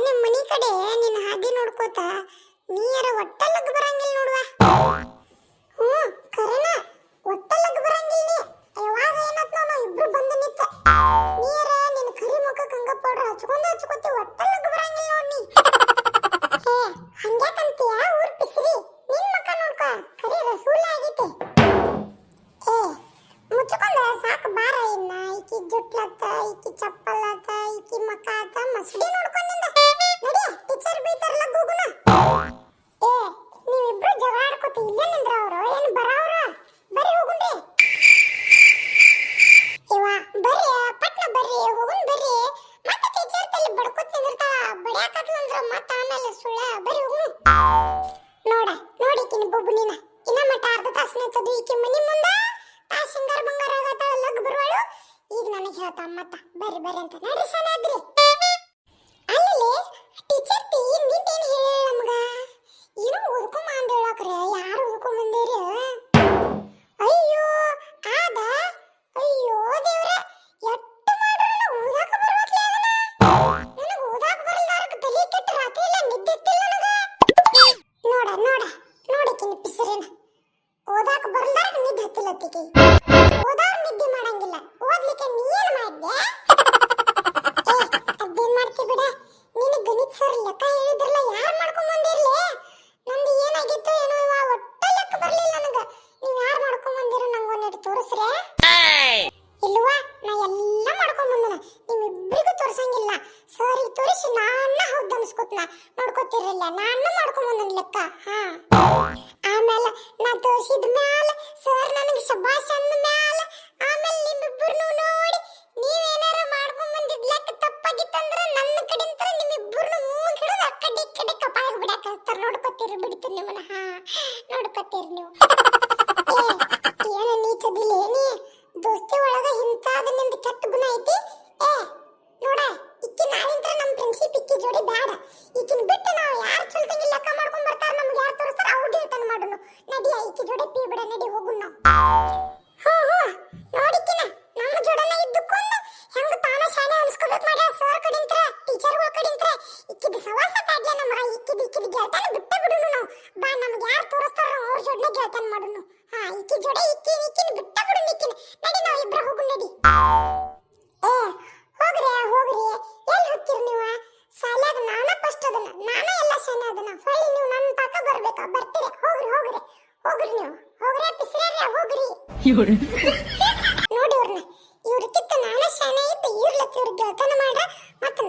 ನಿಮ್ಮ ಮನಿ ಕಡೆ ನಿನ್ನ ಹಾದಿ ನೋಡ್ಕೋತ ನೀರ ಒಟ್ಟಲಗ್ ಬರಂಗಿಲ್ಲ ನೋಡುವ. ಕರೆನ ಒಟ್ಟಲಗ್ ಬರಂಗಿಲ್ಲ. ಯಾವಾಗ ಏನತ್ ನಾವು ಇಬ್ರು ಬಂದು ನಿಂತ ನೀರ ನಿನ್ನ ಕರಿ ಮುಖಕ್ಕೆ ಹಂಗ ಪೌಡರ್ ಹಚ್ಕೋತಿ ಒಟ್ಟಲಗ್ ಬರಂಗಿಲ್ಲ ನೋಡಿ. ಹಂಗ್ಯಾಕಂತೀಯ ಊರ್ ಪಿಸ್ರಿ ನಿನ್ ಮಕ್ಕ ನೋಡ್ಕೊ ಕರಿ ರಸೂಲ ಆಗೈತೆ. ಮುಚ್ಕೊಂಡ ಸಾಕು ಬಾರ. ಇನ್ನ ಈಕಿ ಜುಟ್ಲತ್ತ ಈಕಿ ಚಪ್ಪಲತ್ತ ಈಕಿ ಮಕ್ಕ ಆತ ಮಸಡಿ ನೋಡ್ಕೊಂಡಿಂದ ನಡಿ ಟೀಚರ್ ಬೀತಾರಲ್ಲ ಗೂಗುನ. ನೀವಿಬ್ರು ಜಗಳ ಆಡ್ಕೋತ ಇಲ್ಲೇ ನಿಂದ್ರ ಅವರು ಏನು ಬರಾವ್ರ ಬರ್ರಿ ಹೋಗುಣ್ರಿ. ಇವ ಬರ್ರಿ ಪಟ್ನ ಬರ್ರಿ ಹೋಗುನ್ ಬರ್ರಿ. ಮತ್ತೆ ಟೀಚರ್ ತಲೆ ಬಡ್ಕೋತ ನಿಂದಿರ್ತಾಳ ಬಡ್ಯಾಕತ್ಲಂದ್ರ ಮತ್ತ ಆಮೇಲೆ ಸುಳ್ಳ ಬರ್ರಿ ಹೋಗುನು. ನೋಡಿಕಿನ ಬೊಬ್ಬುನಿನ ಇನ್ನ ಮಟ ಅರ್ಧ ತಾಸು ನಿಂತದು ಈಕಿ ಮನಿ ಮುಂದ ಆ ಸಿಂಗಾರ ಬಂಗಾರ ಆಗತ್ತಾಳ ಲಗ್ ಬರುವಳು. ಈಗ ನನಗೆ ಹೇಳ್ತಾ ಮತ್ತ ಬರ್ರಿ ಅಂತ ನಡ್ರಿ ಸನಾದ್ರಿ. ಅಲ್ಲಿ ಟೀಚರ್ ತಿ ನಿಂದೇನು ಹೇಳ ನಮಗ ಏನೋ ಓದ್ಕೊಂಬ ಅಂದ ಹೇಳಕ್ರೆ ಯಾರು ಓದ್ಕೊಂಬಂದಿರಿ? ಅಯ್ಯೋ ಆದ ಅಯ್ಯೋ ದೇವ್ರ ಎಟ್ಟು ಮಾಡ್ರು ಓದಾಕ ಬರುವತ್ಲೆ ಅದನ್ನ. ನನಗೆ ಓದಾಕ ಬರಲ್ದಾರಕ ತಲೆ ಕೆಟ್ಟ ರಾತ್ರಿ ಇಲ್ಲ ನಿದ್ದೆತ್ತಿಲ್ಲ ನನಗ. ನೋಡಕಿನ ಪಿಸರೇನ ಓದಾಕ ಬರಲ್ದಾರಕ ನಿದ್ದೆ ಹತ್ತಿಲ್ಲತ್ತಿಗೆ. ಓದಾರ್ ನಿದ್ದೆ ಮಾಡಂಗಿಲ್ಲ ಓದ್ಲಿಕ್ಕೆ ನೀ ಏನ್ ಮಾಡ್ದೆ? ಅದೇನ್ ಮಾಡ್ತಿ ಬಿಡ. ನೀನು ಗಣಿತ ಸರ್ ಲೆಕ್ಕ ಹೇಳಿದ್ರಲ್ಲ ಯಾರು ಮಾಡ್ಕೊಂಡ್ ಬಂದಿರ್ಲಿ? ನಂದು ಏನಾಗಿತ್ತು ಏನೋ ಇವ ಒಟ್ಟ ಲೆಕ್ಕ ಬರ್ಲಿಲ್ಲ ನನಗ. ನೀವ್ ಯಾರು ಮಾಡ್ಕೊಂಡ್ ಬಂದಿರ ನಂಗೊಂದು ತೋರಿಸ್ರೆ? ಇಲ್ವಾ ನಾ ಎಲ್ಲ ಮಾಡ್ಕೊಂಡ್ ಬಂದನ ನಿಮ್ಮಿಬ್ಬರಿಗೂ ತೋರ್ಸಂಗಿಲ್ಲ. ಸರಿಗೆ ತೋರಿಸಿ ನಾನ ಹೌದು ಅನ್ಸ್ಕೊತ್ನ ನೋಡ್ಕೊತಿರಲ್ಲ ನಾನು ಮಾಡ್ಕೊಂಡ್ ಬಂದನ ಲೆಕ್ಕ. ಆಮೇಲೆ ನಾ ತೋರಿಸಿದ ಮ್ಯಾಲ ಸರ್ ನನಗೆ ಶಬಾಷ್ ಅಂದ ಮ್ಯಾಲ ಆಮೇಲೆ ನಿಮ್ಮಿಬ್ಬರನ್ನು ನೋಡಿ ನೀವೇನಾರ ಮಾಡ್ಕೊಂಡ್ ಬಂದಿದ್ ಲೆಕ್ಕ ತಪ್ಪಾಗಿತ್ತಂದ್ರ ನನ್ನ ಕಡೆಂತ ನಿಮ್ಮಿಬ್ಬರನ್ನು ಮೂಗ್ ಹಿಡಿದು ಆ ಕಡೆ ಈ ಕಡೆ ಕಪಾಳಕ್ಕೆ ಬಿಡಾಕ ಹಚ್ತಾರ. ನೋಡ್ಕೊತೀರಿ ಬಿಡ್ತೀನಿ ನಿಮ್ಮನ್ನ. ನೋಡ್ಕೊತೀರಿ ನೀವು. ಏನು ನೀಚದಿಲ್ಲ ಏನಿ ದೋಸ್ತಿ ಒಳಗ ಇಂತಾದ ನಿಂದು ಕೆಟ್ಟ ಗುಣ ಐತಿ. ನೋಡ ಇಕ್ಕಿ ನಾಳಿಂತ್ರ ನಮ್ಮ ಫ್ರೆಂಡ್ಶಿಪ್ ಇಕ್ಕಿ ಜೋಡಿ ಬೇಡ. ಈಕಿನ ಬಿಟ್ಟು ನಾವು ಯಾರು ಚಲ್ತಂಗಿ ಲೆಕ್ಕ ಮಾಡ್ಕೊಂಡ್ ಬರ್ತಾರ ನಮ್ಗೆ ಯಾರು ತೋರಿಸ್ತಾರ ಅವ್ರು ಹೇಳ್ತಾನೆ ಮಾಡೋನು. ನಡಿ ಇಕ್ಕಿ ಜೋಡಿ ಪೀ ಬಿಡ ನಡಿ ಹೋಗುಣ ನಾವು. ನೋಡಿಕಿನ ನಮ್ಮ ಜೋಡನ ಇದ್ದುಕೊಂಡು ಹೆಂಗ ತಾನ ಶಾನೆ ಅನ್ಸ್ಕೋಬೇಕು ಮಾಡ್ಯಾರ ಸರ್ ಕಡಿಂತ್ರ ಟೀಚರ್ಗಳ ಕಡಿಂತ್ರ. ಇಕ್ಕಿದ ಸವಾಸ ಕಾಡ್ಯ ನಮಗ ಇಕ್ಕಿದ ಗೆಳತನ ಬಿಟ್ಟ ಬಿಡುನು ನಾವು. ಬಾ ನಮ್ಗೆ ಯಾರು ತೋರಿಸ್ತಾರ ಅವ್ರ ಜೋಡನೆ ಗೆಳತನ ಮಾಡೋನು. ಇಕ್ಕಿ ಜೋಡಿ ಇಕ್ಕಿನ ಬಿಟ್ಟ ಬಿಡು ನಿಕ್ಕಿನ. ನಡಿ ನಾವು ಇಬ್ರು ಹೋಗು ನಡಿ. ಹೋಗ್ರಿ ಎಲ್ಲಿ ಹೋಗ್ತೀರಿ ನೀವು? ಶಾಲ್ಯಾಗ ನಾನ ಫಸ್ಟ್ ಅದನ್ನ ನಾನ ಎಲ್ಲ ಶಾನೆ ಅದನ್ನ ಹೊಳ್ಳಿ ನೀವು ನನ್ನ ತಾಕ ಬರ್ಬೇಕಾ? ಬರ್ತೀರಿ ಹೋಗ್ರಿ ನೀವು ಹೋಗ್ರಿ ಪಿಸ್ರ್ಯಾರ ಹೋಗ್ರಿ. ನೋಡಿ ಇವ್ರನ್ನ ಇವ್ರ ಕಿತ್ತ ನಾನ ಶಾನೆ ಇತ್ತು ಇವ್ರಲಕ್ಕ ಇವ್ರ ಗೆಳತನ ಮಾಡ್ರ ಮತ್ತೆ